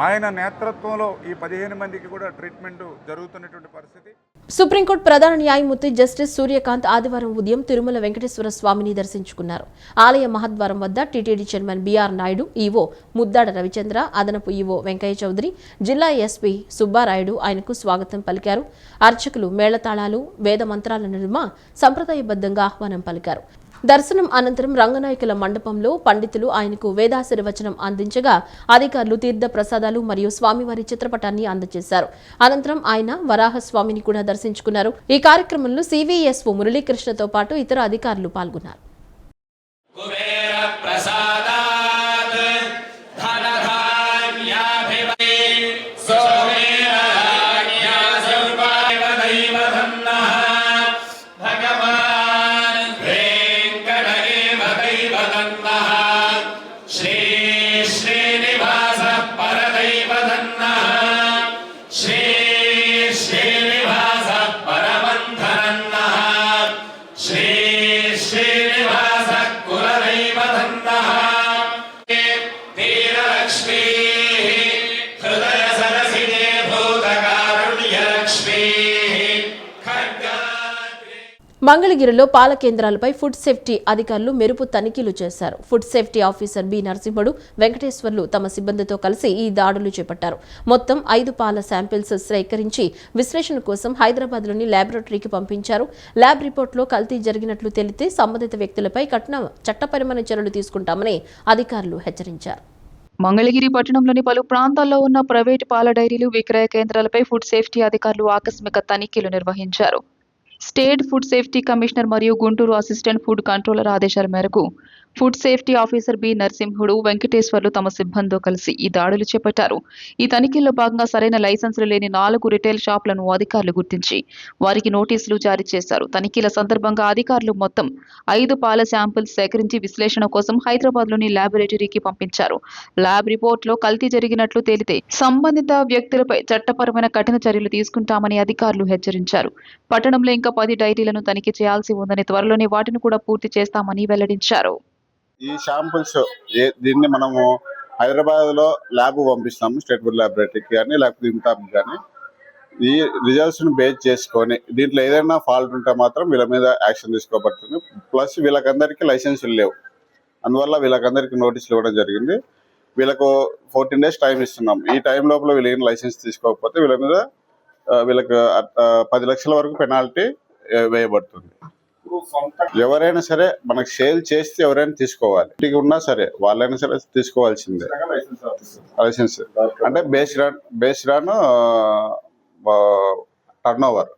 ఆయన నేతృత్వంలో ఈ 15 మందికి కూడా ట్రీట్మెంట్ జరుగుతున్నటువంటి పరిస్థితి. సుప్రీంకోర్టు ప్రధాన న్యాయమూర్తి జస్టిస్ సూర్యకాంత్ ఆదివారం ఉదయం తిరుమల వెంకటేశ్వర స్వామిని దర్శించుకున్నారు. ఆలయ మహద్వారం వద్ద TTD chairman BR Naidu, EO Muddada Ravichandra, అదనపు ఈవో వెంకయ్య చౌదరి, జిల్లా ఎస్పీ సుబ్బారాయుడు ఆయనకు స్వాగతం పలికారు. అర్చకులు మేళతాళాలు, వేద మంత్రాల నడుమ సంప్రదాయబద్ధంగా ఆహ్వానం పలికారు. దర్శనం అనంతరం రంగనాయకుల మండపంలో పండితులు ఆయనకు వేదాశీర్వచనం అందించగా, అధికారులు తీర్థ ప్రసాదాలు మరియు స్వామివారి చిత్రపటాన్ని అందజేశారు. అనంతరం ఆయన వరాహస్వామిని కూడా దర్శించుకున్నారు. ఈ కార్యక్రమంలో సివిఎస్ఓ మురళీకృష్ణతో పాటు ఇతర అధికారులు పాల్గొన్నారు. మంగళగిరిలో పాల కేంద్రాలపై ఫుడ్ సేఫ్టీ అధికారులు మెరుపు తనిఖీలు చేశారు. ఫుడ్ సేఫ్టీ ఆఫీసర్ బి నరసింహుడు, వెంకటేశ్వర్లు తమ సిబ్బందితో కలిసి ఈ దాడులు చేపట్టారు. మొత్తం 5 పాల శాంపిల్స్ సేకరించి విశ్లేషణ కోసం హైదరాబాద్లోని ల్యాబొరేటరీకి పంపించారు. ల్యాబ్ రిపోర్టులో కల్తీ జరిగినట్లు తేలితే సంబంధిత వ్యక్తులపై కఠిన చట్టపరమైన చర్యలు తీసుకుంటామని అధికారులు హెచ్చరించారు. మంగళగిరి పట్టణంలోని పలు ప్రాంతాల్లో ఉన్న ప్రైవేటు పాల డైరీలు, విక్రయ కేంద్రాలపై ఫుడ్ సేఫ్టీ అధికారులు ఆకస్మిక తనిఖీలు నిర్వహించారు. స్టేట్ ఫుడ్ సేఫ్టీ కమిషనర్ మరియు గుంటూరు అసిస్టెంట్ ఫుడ్ కంట్రోలర్ ఆదేశాల మేరకు ఫుడ్ సేఫ్టీ ఆఫీసర్ బి నరసింహుడు, వెంకటేశ్వర్లు తమ సిబ్బందితో కలిసి ఈ దాడులు చేపట్టారు. ఈ తనిఖీల్లో భాగంగా సరైన లైసెన్సులు లేని 4 రిటైల్ షాపులను అధికారులు గుర్తించి వారికి నోటీసులు జారీ చేశారు. తనిఖీల సందర్భంగా అధికారులు మొత్తం 5 పాల శాంపిల్స్ సేకరించి విశ్లేషణ కోసం హైదరాబాద్లోని ల్యాబొరేటరీకి పంపించారు. ల్యాబ్ రిపోర్టులో కల్తీ జరిగినట్లు తేలితే సంబంధిత వ్యక్తులపై చట్టపరమైన కఠిన చర్యలు తీసుకుంటామని అధికారులు హెచ్చరించారు. పట్టణంలో ఇంకా 10 డైరీలను తనిఖీ చేయాల్సి ఉందని, త్వరలోనే వాటిని కూడా పూర్తి చేస్తామని వెల్లడించారు. ఈ శాంపుల్స్ దీన్ని మనము హైదరాబాద్ లో ల్యాబ్ పంపిస్తాము, స్టేట్ ఫుడ్ ల్యాబొరేటరీకి కానీ లేకపోతే ఇంతాకి కానీ. ఈ రిజల్ట్స్ ను బేస్ చేసుకొని దీంట్లో ఏదైనా ఫాల్ట్ ఉంటే మాత్రం వీళ్ళ మీద యాక్షన్ తీసుకోబడుతుంది. ప్లస్ వీళ్ళకందరికీ లైసెన్సులు లేవు, అందువల్ల వీళ్ళకందరికీ నోటీసులు ఇవ్వడం జరిగింది. వీళ్ళకు 14 days టైం ఇస్తున్నాం. ఈ టైం లోపల వీళ్ళు ఏం లైసెన్స్ తీసుకోకపోతే వీళ్ళ మీద వీళ్ళకి 10 లక్షల వరకు పెనాల్టీ వేయబడుతుంది. ఎవరైనా సరే మనకు సేల్ చేస్తే ఎవరైనా తీసుకోవాలి, ఇంటికి ఉన్నా సరే వాళ్ళైనా సరే తీసుకోవాల్సిందే లైసెన్స్. అంటే బేస్డ్ ఆన్ టర్న్ ఓవర్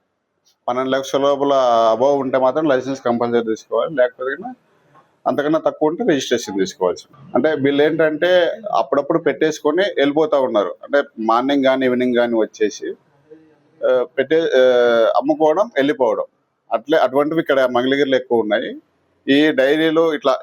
12 లక్షల లోపల అబోవ్ ఉంటే మాత్రం లైసెన్స్ కంపల్సరీ తీసుకోవాలి, లేకపోతే అంతకన్నా తక్కువ ఉంటే రిజిస్ట్రేషన్ తీసుకోవాల్సి. అంటే వీళ్ళు ఏంటంటే అప్పుడప్పుడు పెట్టేసుకొని వెళ్ళిపోతూ ఉన్నారు. అంటే మార్నింగ్ కానీ ఈవినింగ్ కానీ వచ్చేసి అమ్ముకోవడం వెళ్ళిపోవడం అటువంటివి ఇక్కడ మంగళగిరిలో ఎక్కువ ఉన్నాయి. ఈ డైరీలు ఇట్లా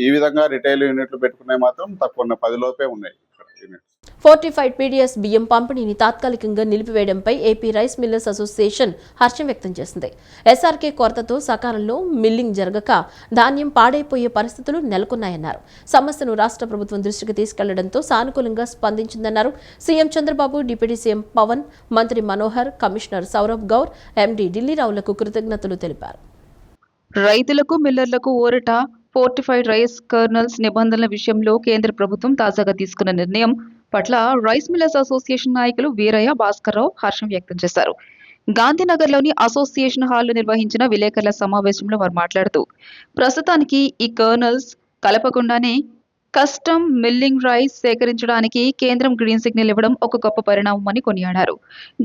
ఈ విధంగా రిటైల్ యూనిట్లు పెట్టుకునే మాత్రం తక్కువ ఉన్నాయి, 10 లోపే ఉన్నాయి యూనిట్స్. ఫోర్టిఫైడ్ పీడీఎస్ బియ్యం పంపిణీని తాత్కాలికంగా నిలిపివేయడంపై ఏపీ రైస్ మిల్లర్స్ అసోసియేషన్ హర్షం వ్యక్తం చేసింది. ఎస్ఆర్కే కొరతతో సకాలంలో మిల్లింగ్ జరగక ధాన్యం పాడైపోయే పరిస్థితులు నెలకొన్నాయన్నారు. సమస్యను రాష్ట్ర ప్రభుత్వం దృష్టికి తీసుకెళ్లడంతో సానుకూలంగా స్పందించిందన్నారు. CM Chandrababu, deputy CM Pawan, మంత్రి మనోహర్, కమిషనర్ సౌరభ్ గౌర్, ఎండీ ఢిల్లీరావులకు కృతజ్ఞతలు తెలిపారు. రైతులకు, మిల్లర్లకు ఊరట. ఫోర్టిఫైడ్ రైస్ కర్నల్స్ నిబంధనల విషయంలో కేంద్ర ప్రభుత్వం తాజాగా తీసుకున్న నిర్ణయం పట్ల రైస్ మిల్లర్స్ అసోసియేషన్ నాయకులు వీరయ్య, భాస్కర్రావు హర్షం వ్యక్తం చేశారు. గాంధీనగర్లోని అసోసియేషన్ హాల్లో నిర్వహించిన విలేకరుల సమావేశంలో వారు మాట్లాడుతూ, ప్రస్తుతానికి ఈ కర్నల్స్ కలపకుండానే కస్టమ్ మిల్లింగ్ రైస్ సేకరించడానికి కేంద్రం గ్రీన్ సిగ్నల్ ఇవ్వడం ఒక గొప్ప పరిణామమని కొనియాడారు.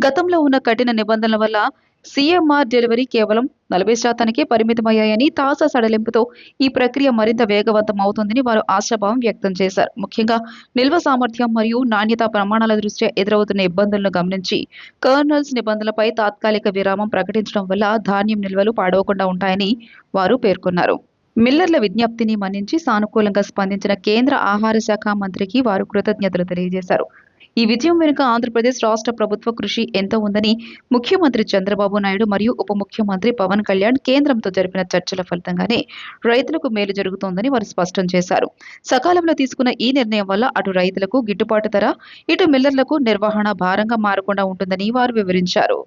గతంలో ఉన్న కఠిన నిబంధనల వల్ల సీఎంఆర్ డెలివరీ కేవలం 40% పరిమితమయ్యాయని, తాజా సడలింపుతో ఈ ప్రక్రియ మరింత వేగవంతం అవుతుందని వారు ఆశాభావం వ్యక్తం చేశారు. ముఖ్యంగా నిల్వ సామర్థ్యం మరియు నాణ్యతా ప్రమాణాల దృష్ట్యా ఎదురవుతున్న ఇబ్బందులను గమనించి కర్నల్స్ నిబంధనలపై తాత్కాలిక విరామం ప్రకటించడం వల్ల ధాన్యం నిల్వలు పాడవకుండా ఉంటాయని వారు పేర్కొన్నారు. మిల్లర్ల విజ్ఞప్తిని మన్నించి సానుకూలంగా స్పందించిన కేంద్ర ఆహార శాఖ మంత్రికి వారు కృతజ్ఞతలు తెలియజేశారు. ఈ విజయం వెనుక ఆంధ్రప్రదేశ్ రాష్ట్ర ప్రభుత్వ కృషి ఎంతో ఉందని, ముఖ్యమంత్రి చంద్రబాబు నాయుడు మరియు ఉప ముఖ్యమంత్రి పవన్ కళ్యాణ్ కేంద్రంతో జరిపిన చర్చల ఫలితంగానే రైతులకు మేలు జరుగుతోందని వారు స్పష్టం చేశారు. సకాలంలో తీసుకున్న ఈ నిర్ణయం వల్ల అటు రైతులకు గిట్టుబాటు ధర, ఇటు మిల్లర్లకు నిర్వహణ భారంగా మారకుండా ఉంటుందని వారు వివరించారు.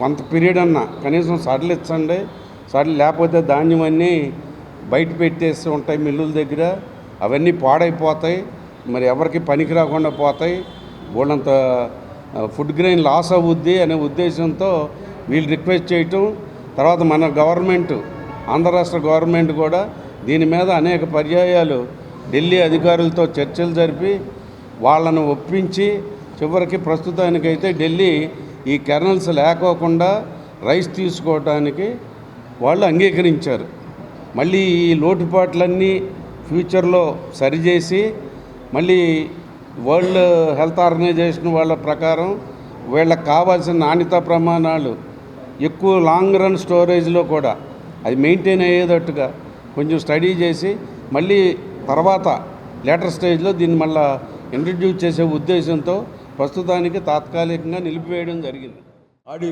కొంత పీరియడ్ అన్నా కనీసం సడలు ఇచ్చండి, సడలు లేకపోతే ధాన్యం అన్నీ బయట పెట్టేసి ఉంటాయి మిల్లుల దగ్గర, అవన్నీ పాడైపోతాయి, మరి ఎవరికి పనికి రాకుండా పోతాయి, వాళ్ళంత ఫుడ్ గ్రెయిన్ లాస్ అవుద్ది అనే ఉద్దేశంతో వీళ్ళు రిక్వెస్ట్ చేయటం. తర్వాత మన గవర్నమెంట్, ఆంధ్ర రాష్ట్ర గవర్నమెంట్ కూడా దీని మీద అనేక పర్యాయాలు ఢిల్లీ అధికారులతో చర్చలు జరిపి వాళ్ళను ఒప్పించి చివరికి ప్రస్తుతానికైతే ఢిల్లీ ఈ కెర్నల్స్ లేకోకుండా రైస్ తీసుకోవడానికి వాళ్ళు అంగీకరించారు. మళ్ళీ ఈ లోటుపాట్లన్నీ ఫ్యూచర్లో సరిచేసి మళ్ళీ వరల్డ్ హెల్త్ ఆర్గనైజేషన్ వాళ్ళ ప్రకారం వీళ్ళకి కావాల్సిన నాణ్యతా ప్రమాణాలు ఎక్కువ లాంగ్ రన్ స్టోరేజ్లో కూడా అది మెయింటైన్ అయ్యేటట్టుగా కొంచెం స్టడీ చేసి మళ్ళీ తర్వాత లేటర్ స్టేజ్లో దీన్ని మళ్ళీ ఇంట్రడ్యూస్ చేసే ఉద్దేశంతో ప్రస్తుతానికి తాత్కాలికంగా నిలిపివేయడం జరిగింది.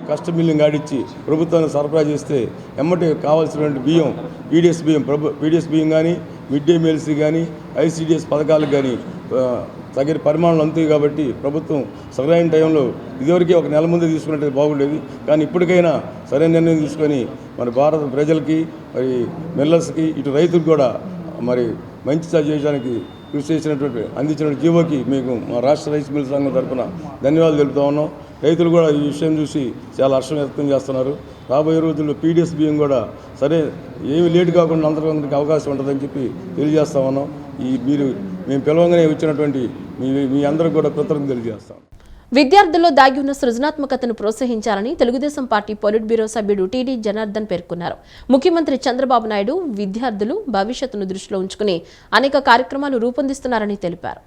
కస్టమ్ మిల్లింగ్ ఆడిచ్చి ప్రభుత్వానికి సరఫరా చేస్తే ఎమ్మటి కావాల్సినటువంటి బియ్యం, పీడిఎస్ బియ్యం కానీ, మిడ్ డే మీల్స్ కానీ, ఐసిడిఎస్ పథకాలకు కానీ తగిన పరిమాణాలు అందుతాయి. కాబట్టి ప్రభుత్వం సరైన టైంలో ఇదివరకే ఒక నెల ముందు తీసుకున్నట్టు బాగుండేది. కానీ ఇప్పటికైనా సరైన నిర్ణయం తీసుకొని మరి భారత ప్రజలకి, మరి మిల్లర్స్కి, ఇటు రైతులకు కూడా మరి మంచి చేయడానికి కృషి చేసినటువంటి అందించిన జీవోకి మీకు మా రాష్ట్ర రైస్ మిల్ సంఘం తరఫున ధన్యవాదాలు తెలుపుతా ఉన్నాం. రైతులు కూడా ఈ విషయం చూసి చాలా హర్షం వ్యక్తం చేస్తున్నారు. రాబోయే రోజుల్లో పీడిఎస్ బియ్యం కూడా సరే ఏమి లేటు కాకుండా అందరికీ అవకాశం ఉంటుందని చెప్పి తెలియజేస్తా ఉన్నాం. మేము పిలవంగానే వచ్చినటువంటి మీ అందరికీ కూడా కృతజ్ఞతలు తెలియజేస్తాం. విద్యార్థుల్లో దాగి ఉన్న సృజనాత్మకతను ప్రోత్సహించాలని తెలుగుదేశం పార్టీ పొలిట్ బ్యూరో సభ్యుడు టీడీ జనార్దన్ పేర్కొన్నారు. ముఖ్యమంత్రి చంద్రబాబు నాయుడు విద్యార్థులు భవిష్యత్తును దృష్టిలో ఉంచుకుని అనేక కార్యక్రమాలు రూపొందిస్తున్నారని తెలిపారు.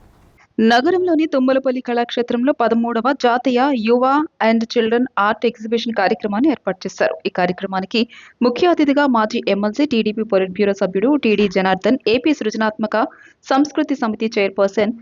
నగరంలోని తుమ్మలపల్లి కళాక్షేత్రంలో 13వ జాతీయ యువ అండ్ చిల్డ్రన్ ఆర్ట్ ఎగ్జిబిషన్ కార్యక్రమాన్ని ఏర్పాటు చేశారు. ఈ కార్యక్రమానికి ముఖ్య అతిథిగా మాజీ ఎమ్మెల్సీ, టీడీపీ పొలిట్ బ్యూరో సభ్యుడు టీడీ జనార్దన్, ఏపీ సృజనాత్మక సంస్కృతి సమితి chairperson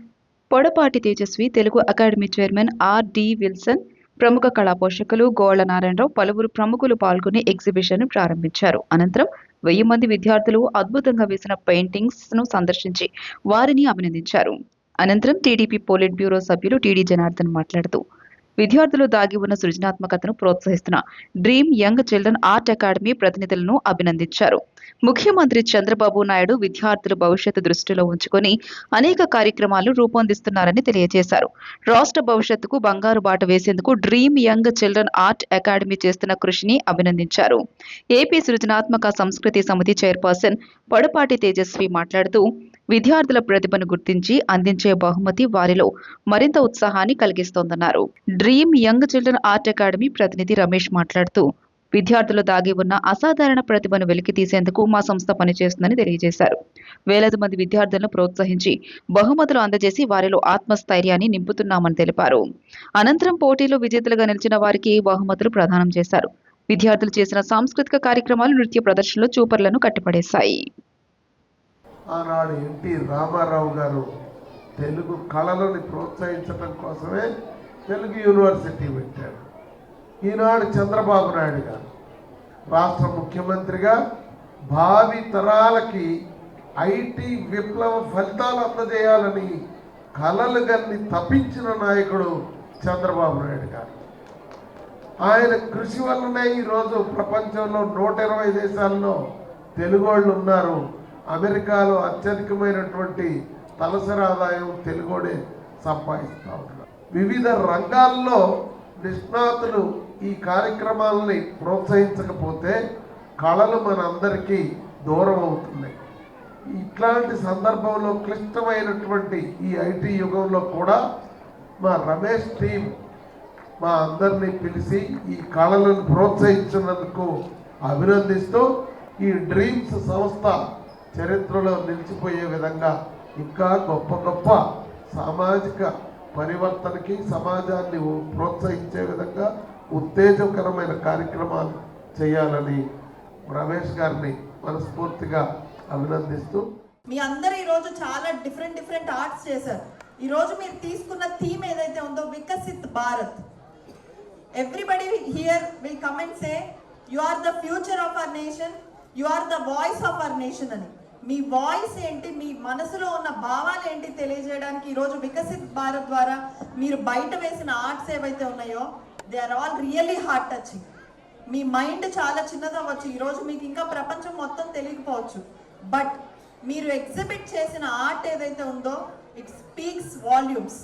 Podapati Tejaswi, Telugu academy chairman RD. Wilson, ప్రముఖ కళా పోషకులు గోళ్ల నారాయణరావు, పలువురు ప్రముఖులు పాల్గొని ఎగ్జిబిషన్ ప్రారంభించారు. అనంతరం 1000 మంది విద్యార్థులు అద్భుతంగా వేసిన పెయింటింగ్స్ ను సందర్శించి వారిని అభినందించారు. అనంతరం టీడీపీ పొలిట్ బ్యూరో సభ్యులు టీడీ జనార్దన్ మాట్లాడుతూ, విద్యార్థులు దాగి ఉన్న సృజనాత్మకతను ప్రోత్సహిస్తున్న dream young children art academy ప్రతినిధులను అభినందించారు. ముఖ్యమంత్రి చంద్రబాబు నాయుడు విద్యార్థుల భవిష్యత్తు దృష్టిలో ఉంచుకొని అనేక కార్యక్రమాలు రూపొందిస్తున్నారని తెలియజేశారు. రాష్ట్ర భవిష్యత్తుకు బంగారు బాట వేసేందుకు dream young children art academy చేస్తున్న కృషిని అభినందించారు. ఏపీ సృజనాత్మక సంస్కృతి సమితి చైర్పర్సన్ పడపాటి తేజస్వి మాట్లాడుతూ విద్యార్థుల ప్రతిభను గుర్తించి అందించే బహుమతి వారిలో మరింత ఉత్సాహాన్ని కలిగిస్తోందన్నారు. Dream young children art academy ప్రతినిధి రమేష్ మాట్లాడుతూ విద్యార్థులు దాగి ఉన్న అసాధారణ ప్రతిభను వెలికి తీసేందుకు మా సంస్థ పనిచేస్తుందని తెలియజేశారు. వేలాది మంది విద్యార్థులను ప్రోత్సహించి బహుమతులు అందజేసి వారిలో ఆత్మస్థైర్యాన్ని నింపుతున్నామని తెలిపారు. అనంతరం పోటీలో విజేతలుగా నిలిచిన వారికి బహుమతులు ప్రదానం చేశారు. విద్యార్థులు చేసిన సాంస్కృతిక కార్యక్రమాలు, నృత్య ప్రదర్శనలు చూపర్లను కట్టిపడేశాయి. ఆనాడు ఎన్టీ రామారావు గారు తెలుగు కళలను ప్రోత్సహించడం కోసమే తెలుగు యూనివర్సిటీ పెట్టాడు. ఈనాడు చంద్రబాబు నాయుడు గారు రాష్ట్ర ముఖ్యమంత్రిగా భావి తరాలకి ఐటీ విప్లవ ఫలితాలు అందజేయాలని కలలు గన్ని తప్పించిన నాయకుడు చంద్రబాబు నాయుడు గారు. ఆయన కృషి వల్లనే ఈరోజు ప్రపంచంలో 120 దేశాల్లో తెలుగు వాళ్ళు ఉన్నారు. అమెరికాలో అత్యధికమైనటువంటి తలసరి ఆదాయం తెలుగోడే సంపాదిస్తూ ఉన్నారు. వివిధ రంగాల్లో నిష్ణాతులు ఈ కార్యక్రమాలని ప్రోత్సహించకపోతే కళలు మనందరికీ దూరం అవుతున్నాయి. ఇట్లాంటి సందర్భంలో క్లిష్టమైనటువంటి ఈ ఐటీ యుగంలో కూడా మా రమేష్ టీం మా అందరినీ పిలిచి ఈ కళలను ప్రోత్సహించినందుకు అభినందిస్తూ ఈ డ్రీమ్స్ సంస్థ చరిత్రలో నిలిచిపోయే విధంగా ఇంకా గొప్ప గొప్ప సామాజిక పరివర్తనకి సమాజాన్ని ప్రోత్సహించే విధంగా ఉత్తేజకరమైన కార్యక్రమాలు చేయాలని రమేష్ గారిని మనస్ఫూర్తిగా అభినందిస్తూ, మీ అందరూ ఈరోజు చాలా డిఫరెంట్ ఆర్ట్స్ చేశారు. ఈరోజు మీరు తీసుకున్న థీమ్ ఏదైతే ఉందో Viksit Bharat. Everybody here will come and say you are the future of our nation, you are the voice of our nation అని. మీ వాయిస్ ఏంటి, మీ మనసులో ఉన్న భావాలు ఏంటి తెలియజేయడానికి ఈరోజు వికసిత్ భారత్ ద్వారా మీరు బయట వేసిన ఆర్ట్స్ ఏవైతే ఉన్నాయో they are all really heart touching. మీ మైండ్ చాలా చిన్నదవ్వచ్చు, ఈరోజు మీకు ఇంకా ప్రపంచం మొత్తం తెలియకపోవచ్చు, బట్ మీరు ఎగ్జిబిట్ చేసిన ఆర్ట్ ఏదైతే ఉందో ఇట్ స్పీక్స్ వాల్యూమ్స్.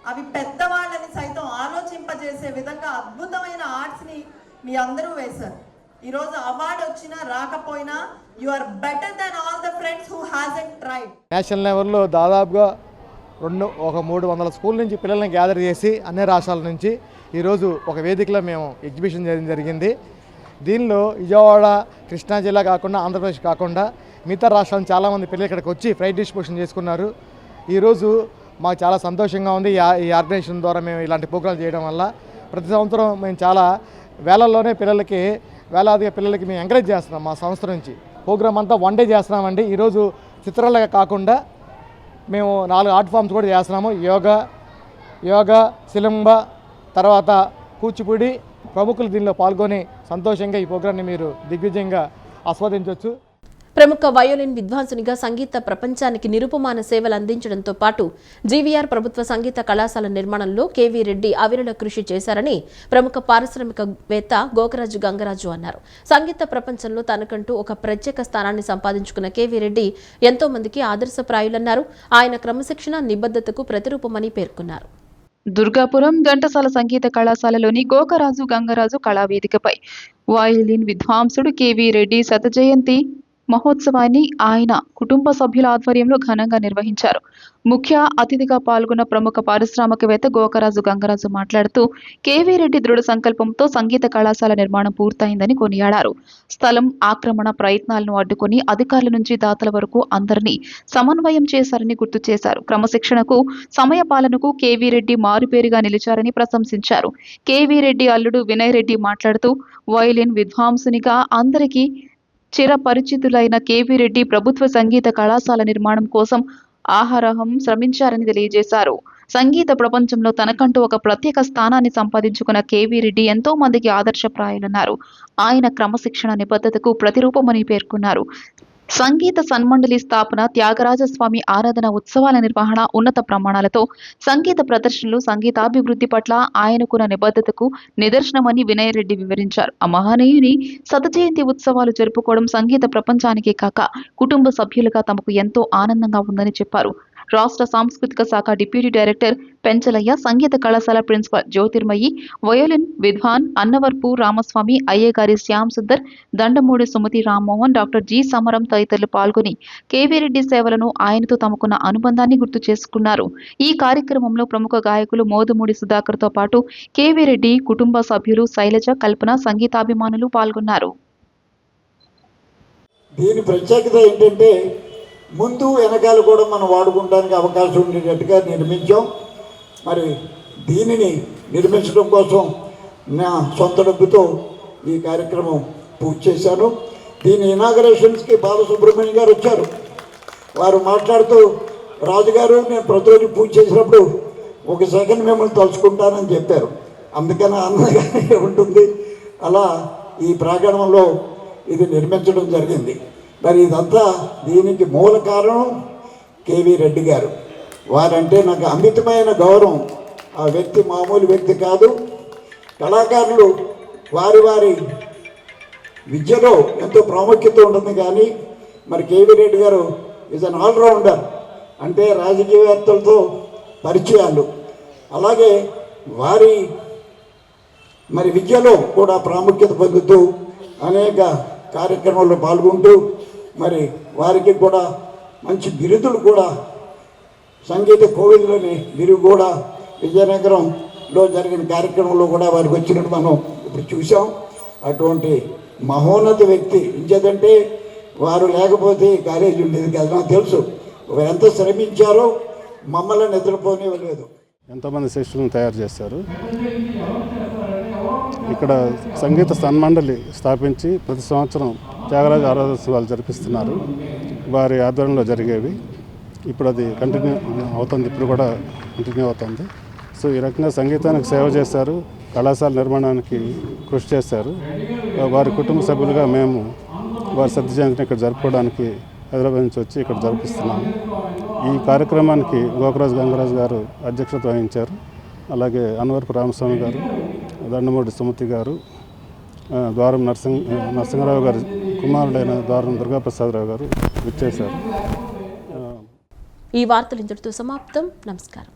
అవి పెద్దవాళ్ళని సైతం ఆలోచింపజేసే విధంగా అద్భుతమైన ఆర్ట్స్ని మీ అందరూ వేశారు. ఈరోజు అవార్డు వచ్చినా రాకపోయినా you are better than all the friends who hasn't tried. National లెవెల్లో దాదాపుగా 300 స్కూల్ నుంచి పిల్లల్ని గ్యాదర్ చేసి అన్ని రాష్ట్రాల నుంచి ఈరోజు ఒక వేదికలో మేము ఎగ్జిబిషన్ చేయడం జరిగింది. దీనిలో విజయవాడ, కృష్ణా జిల్లా కాకుండా, ఆంధ్రప్రదేశ్ కాకుండా మిగతా రాష్ట్రాల నుంచి చాలామంది పిల్లలు ఇక్కడికి వచ్చి ప్రైజ్ డిస్ట్రిబ్యూషన్ చేసుకున్నారు. ఈరోజు మాకు చాలా సంతోషంగా ఉంది. ఈ ఆర్గనైజేషన్ ద్వారా మేము ఇలాంటి ప్రోగ్రాంలు చేయడం వల్ల ప్రతి సంవత్సరం మేము చాలా వేలల్లోనే వేలాదిగా పిల్లలకి మేము ఎంకరేజ్ చేస్తున్నాం. మా సంస్థ నుంచి ప్రోగ్రామ్ అంతా 1 డే చేస్తున్నామండి. ఈరోజు చిత్రాలుగా కాకుండా మేము 4 ఆర్ట్ ఫామ్స్ కూడా చేస్తున్నాము. యోగా, సిలంబ, తర్వాత కూచిపూడి. ప్రముఖులు దీనిలో పాల్గొని సంతోషంగా ఈ ప్రోగ్రాన్ని మీరు దిగ్విజయంగా ఆస్వాదించవచ్చు. ప్రముఖ వయోలిన్ విద్వాంసునిగా సంగీత ప్రపంచానికి నిరుపమాన సేవలు అందించడంతో పాటు జీవీఆర్ ప్రభుత్వ సంగీత కళాశాల నిర్మాణంలో కేవీ రెడ్డి అవిరళ కృషి చేశారని ప్రముఖ పారిశ్రామికవేత్త గోకరాజు గంగరాజు అన్నారు. సంగీత ప్రపంచంలో తనకంటూ ఒక ప్రత్యేక స్థానాన్ని సంపాదించుకున్న కేవీ రెడ్డి ఎంతో మందికి ఆదర్శప్రాయులన్నారు. ఆయన క్రమశిక్షణ, నిబద్ధతకు ప్రతిరూపమని పేర్కొన్నారు. దుర్గాపురం ఘంటసాల సంగీత కళాశాలలోని గోకరాజు గంగరాజు కళావేదికపై వయోలిన్ విద్వాంసుడు కేవీ రెడ్డి శతజయంతి మహోత్సవాన్ని ఆయన కుటుంబ సభ్యుల ఆధ్వర్యంలో ఘనంగా నిర్వహించారు. ముఖ్య అతిథిగా పాల్గొన్న ప్రముఖ పారిశ్రామికవేత్త గోకరాజు గంగరాజు మాట్లాడుతూ కేవీ రెడ్డి దృఢ సంకల్పంతో సంగీత కళాశాల నిర్మాణం పూర్తయిందని కొనియాడారు. స్థలం ఆక్రమణ ప్రయత్నాలను అడ్డుకొని అధికారుల నుంచి దాతల వరకు అందరినీ సమన్వయం చేశారని గుర్తు చేశారు. క్రమశిక్షణకు, సమయ పాలనకు కేవీ రెడ్డి మారుపేరుగా నిలిచారని ప్రశంసించారు. కేవీ రెడ్డి అల్లుడు వినయ్ రెడ్డి మాట్లాడుతూ వయోలిన్ విద్వాంసునిగా అందరికీ చిరపరిచితులైన కేవీ రెడ్డి ప్రభుత్వ సంగీత కళాశాల నిర్మాణం కోసం ఆహారహం శ్రమించారని తెలియజేశారు. సంగీత ప్రపంచంలో తనకంటూ ఒక ప్రత్యేక స్థానాన్ని సంపాదించుకున్న కేవీ రెడ్డి ఎంతో మందికి ఆదర్శప్రాయులన్నారు. ఆయన క్రమశిక్షణ, నిబద్ధతకు ప్రతిరూపమని పేర్కొన్నారు. సంగీత సన్మండలి స్థాపన, త్యాగరాజస్వామి ఆరాధన ఉత్సవాల నిర్వహణ, ఉన్నత ప్రమాణాలతో సంగీత ప్రదర్శనలు సంగీతాభివృద్ధి పట్ల ఆయనకున్న నిబద్ధతకు నిదర్శనమని వినయ్ రెడ్డి వివరించారు. ఆ మహనీయుని శతజయంతి ఉత్సవాలు జరుపుకోవడం సంగీత ప్రపంచానికే కాక కుటుంబ సభ్యులుగా తమకు ఎంతో ఆనందంగా ఉందని చెప్పారు. రాష్ట్ర సాంస్కృతిక శాఖ డిప్యూటీ డైరెక్టర్ పెంచలయ్య, సంగీత కళాశాల ప్రిన్సిపల్ జ్యోతిర్మయి, వయోలిన్ విద్వాన్ అన్నవర్పు రామస్వామి, అయ్యగారి శ్యామ్ సుందర్, దండమూడి సుమతి రామ్మోహన్, డాక్టర్ జి సమరం తదితరులు పాల్గొని కేవీ రెడ్డి సేవలను, ఆయనతో తమకున్న అనుబంధాన్ని గుర్తు చేసుకున్నారు. ఈ కార్యక్రమంలో ప్రముఖ గాయకులు మోదుమూడి సుధాకర్తో పాటు కేవీ రెడ్డి కుటుంబ సభ్యులు శైలజ, కల్పన, సంగీతాభిమానులు పాల్గొన్నారు. దీని ప్రత్యేకత ఏంటంటే ముందు వెనకాల కూడా మనం వాడుకోవడానికి అవకాశం ఉండేటట్టుగా నిర్మించాం. మరి దీనిని నిర్మించడం కోసం నా సొంత డబ్బుతో ఈ కార్యక్రమం పూర్తి చేశాను. దీని ఇనాగరేషన్స్కి బాలసుబ్రహ్మణ్యం గారు వచ్చారు. వారు మాట్లాడుతూ, రాజుగారు నేను ప్రతిరోజు పూజ చేసినప్పుడు ఒక సెకండ్ మిమ్మల్ని తలుచుకుంటానని చెప్పారు. అందుకని ఆనందంగా ఉంటుంది. అలా ఈ ప్రాంగణంలో ఇది నిర్మించడం జరిగింది. మరి ఇదంతా దీనికి మూల కారణం కేవీ రెడ్డి గారు. వారంటే నాకు అమితమైన గౌరవం. ఆ వ్యక్తి మామూలు వ్యక్తి కాదు. కళాకారులు వారి వారి విద్యలో ఎంతో ప్రాముఖ్యత ఉంటుంది. కానీ మరి కేవీ రెడ్డి గారు ఈజ్ అన్ ఆల్రౌండర్. అంటే రాజకీయవేత్తలతో పరిచయాలు, అలాగే వారి మరి విద్యలో కూడా ప్రాముఖ్యత పొందుతూ అనేక కార్యక్రమాల్లో పాల్గొంటూ మరి వారికి కూడా మంచి బిరుదులు కూడా, సంగీత కోవిల్లోని బిరుదు కూడా విజయనగరంలో జరిగిన కార్యక్రమంలో కూడా వారికి వచ్చినట్టు మనం ఇప్పుడు చూసాం. అటువంటి మహోన్నత వ్యక్తి. ఇంకేదంటే వారు లేకపోతే కాలేజీ ఉండేది కాదు. నాకు తెలుసు ఎంత శ్రమించారో, మమ్మల్ని నిద్రపోనివ్వలేదు. ఎంతోమంది శిష్యులను తయారు చేశారు. ఇక్కడ సంగీత సన్మండలి స్థాపించి ప్రతి సంవత్సరం త్యాగరాజ ఆరాధోత్సవాలు జరిపిస్తున్నారు. వారి ఆధ్వర్యంలో జరిగేవి. ఇప్పుడు అది కంటిన్యూ అవుతుంది. ఇప్పుడు కూడా కంటిన్యూ అవుతుంది. సో ఈ రకంగా సంగీతానికి సేవ చేశారు. కళాశాల నిర్మాణానికి కృషి చేశారు. వారి కుటుంబ సభ్యులుగా మేము వారి సత్యజయంతిని ఇక్కడ జరుపుకోవడానికి హైదరాబాద్ నుంచి వచ్చి ఇక్కడ జరిపిస్తున్నాము. ఈ కార్యక్రమానికి గోకరాజు గంగరాజు గారు అధ్యక్షత వహించారు. అలాగే అన్నవరపు రామస్వామి గారు, దండమూడి సుమతి గారు, ద్వారం నరసింహరావు గారి కుమారుడైన ద్వారం దుర్గాప్రసాదరావు గారు విచ్చేశారు. ఈ వార్తలు ఇంతటితో సమాప్తం. నమస్కారం.